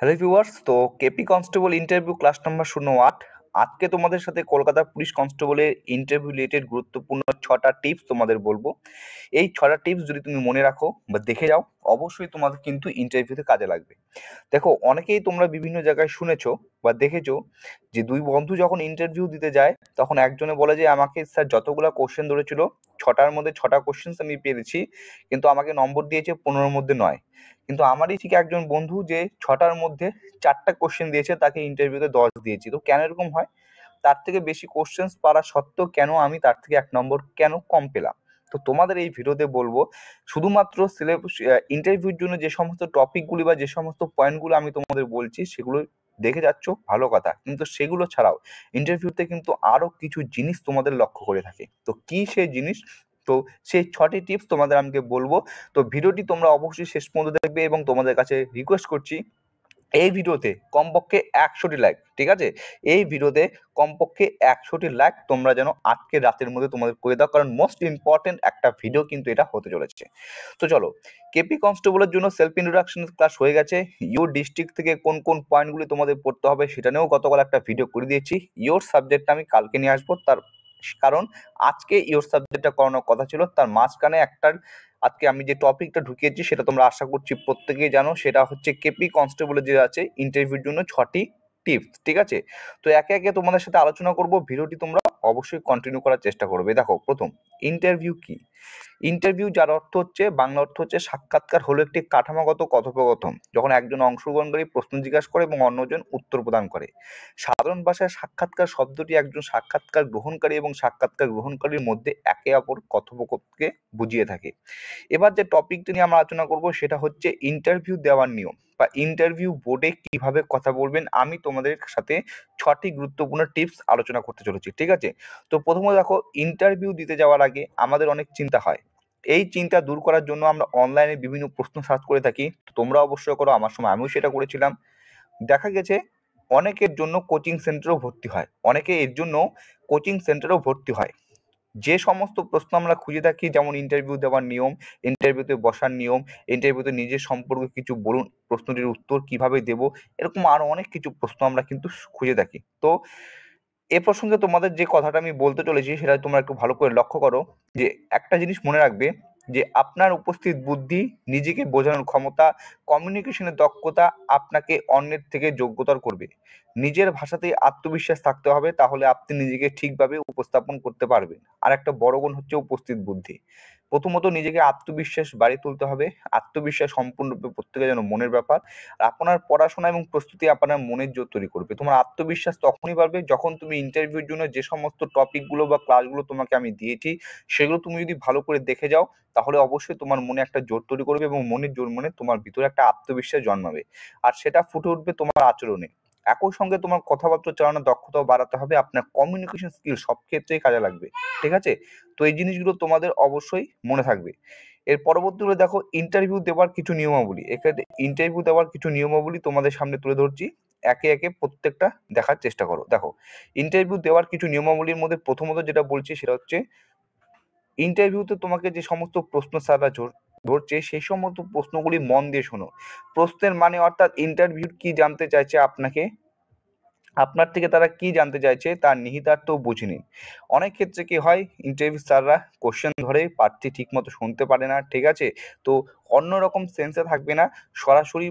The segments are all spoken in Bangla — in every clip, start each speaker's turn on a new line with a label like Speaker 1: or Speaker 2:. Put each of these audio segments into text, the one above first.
Speaker 1: হ্যালো ভিউয়ার্স, তো KP constable interview class number 08। আজকে তোমাদের সাথে কলকাতা পুলিশ কনস্টেবলের ইন্টারভিউ রিলেটেড গুরুত্বপূর্ণ 6টা টিপস তোমাদের বলবো। এই 6টা টিপস যদি তুমি মনে রাখো বা দেখে যাও, অবশ্যই তোমাদের কিন্তু ইন্টারভিউতে কাজে লাগবে। দেখো, অনেকেই তোমরা বিভিন্ন জায়গায় শুনেছো বা দেখেছো যে দুই বন্ধু যখন ইন্টারভিউ দিতে যায় তখন একজনে বলে যে আমাকে স্যার যতগুলো কোশ্চেন ধরেছিল 6টার মধ্যে 6টা কোশ্চেন আমি পেরেছি, কিন্তু আমাকে নম্বর দিয়েছে 15-র মধ্যে 9। কিন্তু আমারই ঠিক একজন বন্ধু যে 6টার মধ্যে 4টা কোশ্চেন দিয়েছে, তাকে ইন্টারভিউতে 10 দিয়েছি। তো কেন এরকম হয়? তার থেকে বেশি কোশ্চেন পারা সত্ত্বেও কেন আমি তার থেকে 1 নম্বর কেন কম পেলাম? তো তোমাদের এই ভিডিওতে বলবো শুধুমাত্র সিলেবাস ইন্টারভিউর জন্য যে সমস্ত টপিকগুলি বা যে সমস্ত পয়েন্টগুলো আমি তোমাদের বলছি সেগুলো দেখে যাচ্ছ, ভালো কথা, কিন্তু সেগুলো ছাড়াও ইন্টারভিউতে কিন্তু আরো কিছু জিনিস তোমাদের লক্ষ্য করে থাকে। তো কি সেই জিনিস? তো সেই 6টি টিপস তোমাদের আমি বলবো। তো ভিডিওটি তোমরা অবশ্যই শেষ পর্যন্ত দেখবে এবং তোমাদের কাছে রিকোয়েস্ট করছি এই ভিডিওতে কমপক্ষে 100টি লাইক, ঠিক আছে? এই ভিডিওতে কমপক্ষে 100টি লাইক তোমরা যেন আজকে রাতের মধ্যে তোমাদের করে দাও, কারণ মোস্ট ইম্পর্টেন্ট একটা ভিডিও কিন্তু এটা হতে চলেছে। তো চলো, কেপি কনস্টেবলের জন্য সেলফ ইন্ট্রোডাকশন ক্লাস হয়ে গেছে। ইউর ডিস্ট্রিক্ট থেকে কোন কোন পয়েন্টগুলি তোমাদের পড়তে হবে সেটা নিয়েও গতকাল একটা ভিডিও করে দিয়েছি। ইউর সাবজেক্টটা আমি কালকে নিয়ে আসবো, তার কারণ আজকে ইউর সাবজেক্টটা করানোর কথা ছিল, তার মাঝখানে একটার আজকে আমি যে টপিকটা ঢুকিয়েছি সেটা তোমরা আশা করছি প্রত্যেকেই জানো, সেটা হচ্ছে কেপি কনস্টেবলের যে আছে ইন্টারভিউর জন্য 6টি টিপস, ঠিক আছে? তো একে একে তোমাদের সাথে আলোচনা করব, ভিডিওটি তোমরা অবশ্যই কন্টিনিউ করার চেষ্টা করবে। দেখো, প্রথম, ইন্টারভিউ কি? ইন্টারভিউ যার অর্থ হচ্ছে, বাংলা অর্থ হচ্ছে সাক্ষাৎকার হলো একটি কাঠামোগত কথোপকথন যখন একজন অংশগ্রহণকারী প্রশ্ন জিজ্ঞাসা করে এবং অন্যজন উত্তর প্রদান করে। সাধারণ ভাষায় সাক্ষাৎকার শব্দটি একজন সাক্ষাৎকার গ্রহণকারী এবং সাক্ষাৎকার গ্রহণকারীর মধ্যে একে অপর কথোপকথনকে বুঝিয়ে থাকে। এবার যে টপিকটি নিয়ে আমরা আলোচনা করব সেটা হচ্ছে ইন্টারভিউ দেওয়ার নিয়ম বা ইন্টারভিউ বোর্ডে কিভাবে কথা বলবেন। আমি তোমাদের সাথে 6টি গুরুত্বপূর্ণ টিপস আলোচনা করতে চলেছি, ঠিক আছে? তো প্রথমত দেখো, ইন্টারভিউ দিতে যাওয়ার আগে আমাদের অনেক চিন্তা হয়। এই চিন্তা দূর করার জন্য আমরা অনলাইনে বিভিন্ন প্রশ্ন সার্চ করে থাকি। তোমরা অবশ্যই করো, আমার সময় আমিও সেটা করেছিলাম। দেখা গেছে অনেকের জন্য কোচিং সেন্টারেও ভর্তি হয়, অনেকে এর জন্য কোচিং সেন্টারেও ভর্তি হয়। যে সমস্ত প্রশ্ন আমরা খুঁজে থাকি, যেমন ইন্টারভিউ দেওয়ার নিয়ম, ইন্টারভিউতে বসার নিয়ম, ইন্টারভিউতে নিজের সম্পর্কে কিছু বলুন, প্রশ্নটির উত্তর কিভাবে দেব, এরকম আরো অনেক কিছু প্রশ্ন আমরা কিন্তু খুঁজে থাকি। তো এ প্রসঙ্গে তোমাদের যে কথাটা আমি বলতে চলেছি সেটা তোমরা একটু ভালো করে লক্ষ্য করো, যে একটা জিনিস মনে রাখবে, যে আপনার উপস্থিত বুদ্ধি, নিজেকে বোঝানোর ক্ষমতা, কমিউনিকেশনের দক্ষতা আপনাকে অন্যের থেকে যোগ্যতর করবে। নিজের ভাষাতেই আত্মবিশ্বাস থাকতে হবে, তাহলে আপনি নিজেকে ঠিকভাবে উপস্থাপন করতে পারবেন। আর একটা বড় গুণ হচ্ছে উপস্থিত বুদ্ধি। প্রথমত নিজেকে আত্মবিশ্বাস বাড়িয়ে তুলতে হবে। আত্মবিশ্বাস সম্পূর্ণরূপে প্রত্যেকের যেন মনের ব্যাপার। আপনার পড়াশোনা এবং প্রস্তুতি আপনার মনের জোর তৈরি করবে। তোমার আত্মবিশ্বাস তখনই বাড়বে যখন তুমি ইন্টারভিউর জন্য যে সমস্ত টপিকগুলো বা ক্লাসগুলো তোমাকে আমি দিয়েছি সেগুলো তুমি যদি ভালো করে দেখে যাও, তাহলে অবশ্যই তোমার মনে একটা জোর তৈরি করবে এবং মনের জোর মানে তোমার ভিতরে একটা আত্মবিশ্বাস জন্মাবে। আর সেটা ফুটে উঠবে তোমার আচরণে। একই সঙ্গে তোমার কথাবার্তা চালানোর দক্ষতাও বাড়াতে হবে, আপনার কমিউনিকেশন স্কিল সব ক্ষেত্রেই কাজে লাগবে, ঠিক আছে? তো এই জিনিসগুলো তোমাদের অবশ্যই মনে থাকবে। এর পরবর্তীতে দেখো, ইন্টারভিউ দেওয়ার কিছু নিয়মাবলী। এখানে ইন্টারভিউ দেওয়ার কিছু নিয়মাবলী তোমাদের সামনে তুলে ধরছি, একে একে প্রত্যেকটা দেখার চেষ্টা করো। দেখো, ইন্টারভিউ দেওয়ার কিছু নিয়মাবলীর মধ্যে প্রথমত যেটা বলছি সেটা হচ্ছে, ইন্টারভিউতে তোমাকে যে সমস্ত প্রশ্ন স্যাররা ধরছে সেই সমস্ত প্রশ্নগুলি মন দিয়ে শোনো। প্রশ্নের মানে অর্থাৎ ইন্টারভিউ কি জানতে চাইছে আপনার থেকে তারা কি জানতে চাইছে তার নিহিতার্থ বুঝে নিন। অনেক ক্ষেত্রে কি হয়, ইন্টারভিউ স্যাররা কোশ্চেন ধরে, প্রার্থী ঠিক মতো শুনতে পারে না, ঠিক আছে? তো অন্যরকম সেন্সে থাকবে না, সরাসরি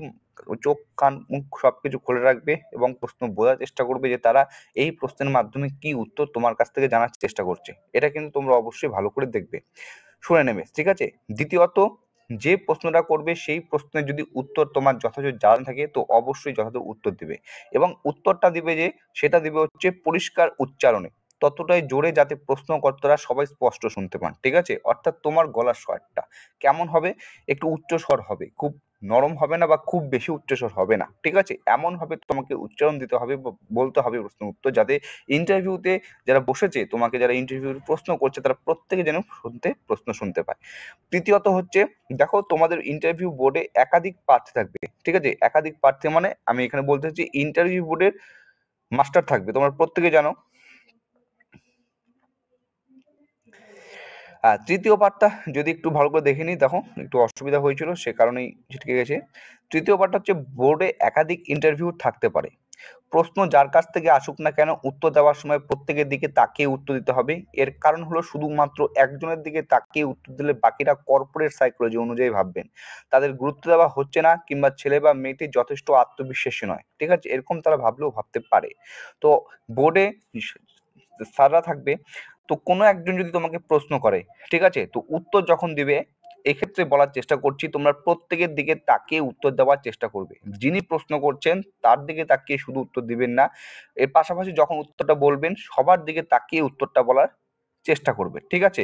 Speaker 1: চোখ কান মুখ সবকিছু খুলে রাখবে এবং প্রশ্ন বোঝার চেষ্টা করবে যে তারা এই প্রশ্নের মাধ্যমে কি উত্তর তোমার কাছ থেকে জানার চেষ্টা করছে। এটা কিন্তু তোমরা অবশ্যই ভালো করে দেখবে, শুনে নেবে, ঠিক আছে? দ্বিতীয়ত, যে প্রশ্নটা করবে সেই প্রশ্নের যদি উত্তর তোমার যথাযথ জানা থাকে তো অবশ্যই যথাযথ উত্তর দিবে, এবং উত্তরটা দিবে যে সেটা দিবে হচ্ছে পরিষ্কার উচ্চারণে, ততটাই জোরে যাতে প্রশ্নকর্তারা সবাই স্পষ্ট শুনতে পান, ঠিক আছে? অর্থাৎ তোমার গলার স্বরটা কেমন হবে? একটু উচ্চস্বর হবে, খুব নরম হবে না বা খুব বেশি উচ্চস্বর হবে না, ঠিক আছে? এমন ভাবে তোমাকে উচ্চারণ দিতে হবে বা বলতে হবে প্রশ্ন উত্তর, যাতে ইন্টারভিউতে যারা বসেছে, তোমাকে যারা ইন্টারভিউ প্রশ্ন করছে, তারা প্রত্যেকে যেন প্রশ্ন শুনতে পায়। তৃতীয়ত হচ্ছে, দেখো, তোমাদের ইন্টারভিউ বোর্ডে একাধিক প্রার্থী থাকবে, ঠিক আছে? একাধিক প্রার্থী মানে আমি এখানে বলতে চাচ্ছি ইন্টারভিউ বোর্ডের মাস্টার থাকবে, তোমরা প্রত্যেকে জানো। তৃতীয় পার্টটা যদি একটু ভালো করে দেখে নিই, দেখো একটু অসুবিধা হয়েছিল সে কারণেই ছিটকে গেছে। তৃতীয় পার্টটা হচ্ছে বোর্ডে একাধিক ইন্টারভিউ থাকতে পারে। প্রশ্ন যার কাছ থেকে আসুক না কেন উত্তর দেওয়ার সময় প্রত্যেকের দিকে তাকিয়ে উত্তর দিতে হবে। এর কারণ হলো শুধুমাত্র একজনের দিকে তাকিয়ে উত্তর দিলে বাকিরা কর্পোরেট সাইকোলজি অনুযায়ী ভাববেন তাদের গুরুত্ব দেওয়া হচ্ছে না, কিংবা ছেলে বা মেয়েটি যথেষ্ট আত্মবিশ্বাসী নয়, ঠিক আছে, এরকম তারা ভাবলেও ভাবতে পারে। তো বোর্ডে স্যাররা থাকবে, তো কোনো একজন যদি তোমাকে প্রশ্ন করে, ঠিক আছে, তো উত্তর যখন দিবে, এক্ষেত্রে বলার চেষ্টা করছি তোমরা প্রত্যেকের দিকে তাকিয়ে উত্তর দেওয়ার চেষ্টা করবে। যিনি প্রশ্ন করছেন তার দিকে তাকিয়ে শুধু উত্তর দিবেন না, এর পাশাপাশি যখন উত্তরটা বলবেন সবার দিকে তাকিয়ে উত্তরটা বলার চেষ্টা করবে, ঠিক আছে।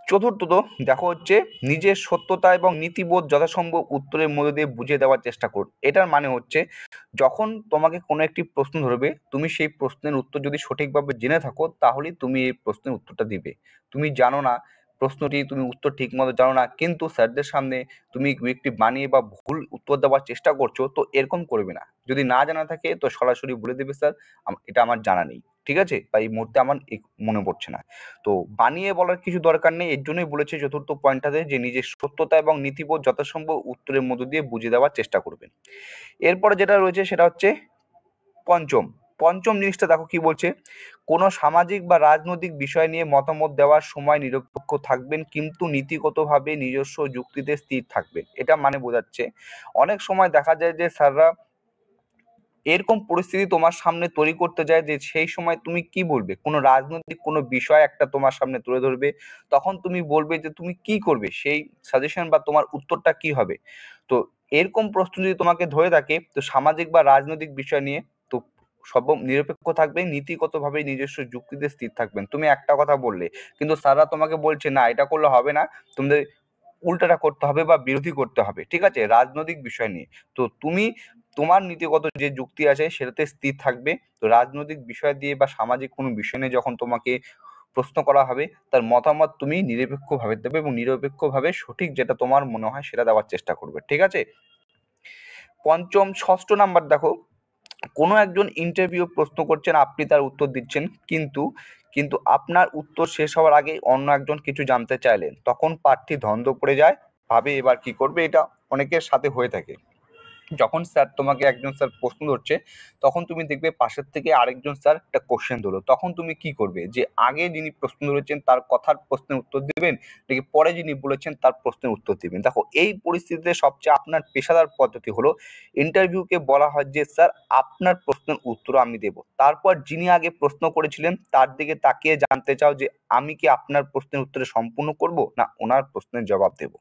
Speaker 1: চতুর্থত দেখো হচ্ছে নিজের সত্যতা এবং নীতিবোধ যথাসম্ভব উত্তরের মধ্যে দিয়ে বুঝিয়ে দেওয়ার চেষ্টা করো। এটার মানে হচ্ছে যখন তোমাকে কোনো একটি প্রশ্ন ধরবে, তুমি সেই প্রশ্নের উত্তর যদি সঠিকভাবে জেনে থাকো তাহলেই তুমি এই প্রশ্নের উত্তরটা দিবে। তুমি জানো না প্রশ্নটি, তুমি উত্তর ঠিক মতো জানো না, কিন্তু স্যারদের সামনে তুমি একটি বানিয়ে বা ভুল উত্তর দেওয়ার চেষ্টা করছো, তো এরকম করবে না। যদি না জানা থাকে তো সরাসরি বলে দেবে, স্যার এটা আমার জানা নেই, ঠিক আছে, বা এই মুহূর্তে আমার মনে পড়ছে না। তো বানিয়ে বলার কিছু দরকার নেই, এর জন্যই বলেছে চতুর্থ পয়েন্টটাতে যে নিজের সত্যতা এবং নীতিবোধ যথাসম্ভব উত্তরের মধ্য দিয়ে বুঝিয়ে দেওয়ার চেষ্টা করবেন। এরপরে যেটা রয়েছে সেটা হচ্ছে পঞ্চম পঞ্চম জিনিসটা দেখো কি বলছে, কোনো সামাজিক বা রাজনৈতিক বিষয় নিয়ে মতামত দেওয়ার সময় নিরপেক্ষ থাকবেন কিন্তু নীতিগতভাবে নিজস্ব যুক্তিতে স্থির থাকবেন। এটা মানে বোঝাচ্ছে অনেক সময় দেখা যায় যে স্যাররা এরকম পরিস্থিতি তোমার সামনে তৈরি করতে যায় যে সেই সময় তুমি কি বলবে, কোনো রাজনৈতিক কোনো বিষয় একটা তোমার সামনে তুলে ধরবে, তখন তুমি বলবে যে তুমি কি করবে, সেই সাজেশন বা তোমার উত্তরটা কি হবে। তো এরকম প্রশ্ন যদি তোমাকে ধরে থাকে, তো সামাজিক বা রাজনৈতিক বিষয় নিয়ে তো সব নিরপেক্ষ থাকবে, নীতিগতভাবে নিজস্ব যুক্তিতে স্থির থাকবেন। তুমি একটা কথা বললে কিন্তু স্যাররা তোমাকে বলছে না এটা করলে হবে না, তোমাদের উল্টাটা করতে হবে বা বিরোধী করতে হবে, ঠিক আছে, রাজনৈতিক বিষয় নিয়ে। তো তুমি তোমার নীতিগত যে যুক্তি আছে সেটাতে স্থির থাকবে। তো রাজনৈতিক বিষয় দিয়ে বা সামাজিক কোনো বিষয় নিয়ে যখন তোমাকে প্রশ্ন করা হবে, তার মতামত তুমি নিরপেক্ষভাবে দেবে এবং নিরপেক্ষভাবে সঠিক যেটা তোমার মনে হয় সেটা দেওয়ার চেষ্টা করবে, ঠিক আছে। ষষ্ঠ নাম্বার দেখো, কোনো একজন ইন্টারভিউ প্রশ্ন করছেন, আপনি তার উত্তর দিচ্ছেন, কিন্তু কিন্তু আপনার উত্তর শেষ হওয়ার আগে অন্য একজন কিছু জানতে চাইলেন, তখন প্রার্থী ধন্দ পড়ে যায়, ভাবে এবার কি করবে। এটা অনেকের সাথে হয়ে থাকে। যখন স্যার তোমাকে একজন স্যার প্রশ্ন ধরছে, তখন তুমি দেখবে পাশের থেকে আরেকজন স্যার একটা কোশ্চেন ধরলো, তখন তুমি কি করবে, যে আগে যিনি প্রশ্ন ধরেছেন তার কথার প্রশ্নের উত্তর দিবেন নাকি পরে যিনি বলেছেন তার প্রশ্নের উত্তর দিবেন। দেখো এই পরিস্থিতিতে সবচেয়ে আপনার পেশাদার পদ্ধতি হলো ইন্টারভিউকে বলা হয় যে স্যার আপনার প্রশ্নের উত্তর আমি দেব, তারপর যিনি আগে প্রশ্ন করেছিলেন তার দিকে তাকিয়ে জানতে চাও যে আমি কি আপনার প্রশ্নের উত্তরে সম্পূর্ণ করব না ওনার প্রশ্নের জবাব দেব।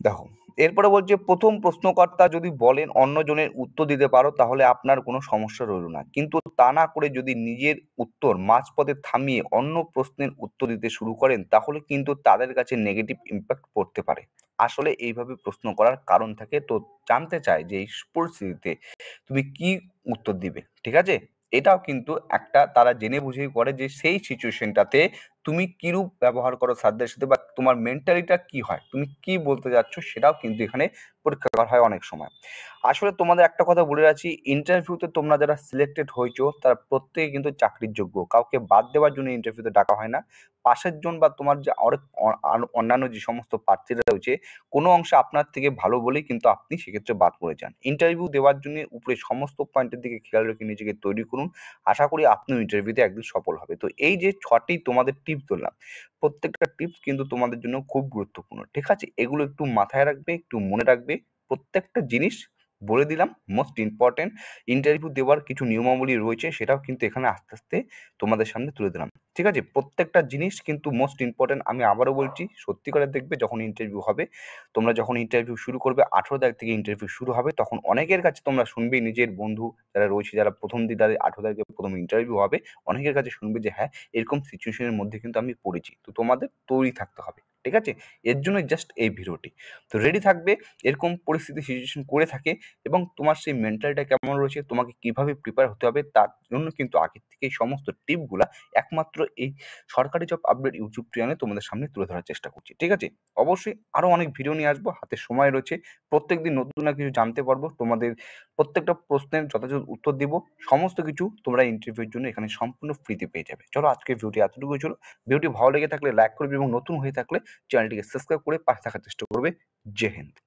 Speaker 1: দেখো এরপরে বলছে প্রথম প্রশ্নকর্তা যদি বলেন অন্যজনের উত্তর দিতে পারো তাহলে আপনার কোনো সমস্যা রইল না, কিন্তু তা না করে যদি নিজের উত্তর মাঝপথে থামিয়ে অন্য প্রশ্নের উত্তর দিতে শুরু করেন তাহলে কিন্তু তাদের কাছে নেগেটিভ ইম্প্যাক্ট পড়তে পারে। আসলে এইভাবে প্রশ্ন করার কারণ থাকে, তো জানতে চায় যে এই পরিস্থিতিতে তুমি কি উত্তর দিবে, ঠিক আছে। এটাও কিন্তু একটা তারা জেনে বুঝেই করে যে সেই সিচুয়েশনটাতে তুমি কিরূপ ব্যবহার করো স্যারদের সাথে বা তোমার মেন্টালিটা কি হয়, তুমি কি বলতে যাচ্ছ সেটাও কিন্তু এখানে পরীক্ষা করা হয় অনেক সময়। আসলে তোমাদের একটা কথা বলে রাখছি, ইন্টারভিউতে তোমরা যারা সিলেক্টেড হয়েছো তারা প্রত্যেকে কিন্তু চাকরির যোগ্য, কাউকে বাদ দেওয়ার জন্য ইন্টারভিউতে ডাকা হয় না। পাশের জন বা তোমার যে অন্যান্য যে সমস্ত প্রার্থীরা রয়েছে কোনো অংশে আপনার থেকে ভালো বলেই কিন্তু আপনি সেক্ষেত্রে বাদ পড়ে যান। ইন্টারভিউ দেওয়ার জন্য উপরে সমস্ত পয়েন্টের দিকে খেয়াল রেখে নিজেকে তৈরি করুন, আশা করি আপনিও ইন্টারভিউতে একদিন সফল হবে। তো এই যে 6টি তোমাদের টিপস দিলাম, প্রত্যেকটা টিপস কিন্তু তোমাদের জন্য খুব গুরুত্বপূর্ণ, ঠিক আছে, এগুলো একটু মাথায় রাখবে, একটু মনে রাখবে। প্রত্যেকটা জিনিস বলে দিলাম, মোস্ট ইম্পর্টেন্ট। ইন্টারভিউ দেওয়ার কিছু নিয়মাবলী রয়েছে সেটাও কিন্তু এখানে আস্তে আস্তে তোমাদের সামনে তুলে দিলাম, ঠিক আছে। প্রত্যেকটা জিনিস কিন্তু মোস্ট ইম্পর্টেন্ট। আমি আবারও বলছি, সত্যি করে দেখবে যখন ইন্টারভিউ হবে, তোমরা যখন ইন্টারভিউ শুরু করবে 18 তারিখ থেকে ইন্টারভিউ শুরু হবে, তখন অনেকের কাছে তোমরা শুনবে, নিজের বন্ধু যারা রয়েছে যারা প্রথম দিন তাদের 18 তারিখে প্রথম ইন্টারভিউ হবে, অনেকের কাছে শুনবে যে হ্যাঁ এরকম সিচুয়েশনের মধ্যে কিন্তু আমি পড়েছি। তো তোমাদের তৈরি থাকতে হবে, ঠিক আছে? এর জন্য জাস্ট এই ভিডিওটি। তো রেডি থাকবে, এরকম পরিস্থিতি সিচুয়েশন করে থাকে এবং তোমার সেই মেন্টালটা কেমন রয়েছে, তোমাকে কিভাবে প্রিপেয়ার হতে হবে তার জন্য কিন্তু আগের থেকে এই সমস্ত টিপগুলা একমাত্র এই সরকারি জব আপডেট ইউটিউব চ্যানেলে তোমাদের সামনে তুলে ধরার চেষ্টা করছি। ঠিক আছে? অবশ্যই আরো অনেক ভিডিও নিয়ে আসবো, হাতে সময় রয়েছে। প্রত্যেকদিন নতুন না কিছু জানতে পারবো। তোমাদের প্রত্যেকটা প্রশ্নের যথাযথ উত্তর দিব। সমস্ত কিছু তোমরা ইন্টারভিউর জন্য এখানে সম্পূর্ণ ফ্রিতে পেয়ে যাবে। চলো আজকের ভিডিওটি এতটুকুই ছিল। ভিডিওটি ভালো লেগে থাকলে লাইক করবে এবং নতুন হয়ে থাকলে চ্যানেলটিকে সাবস্ক্রাইব করে পাশে থাকার চেষ্টা করবে। জয় হিন্দ।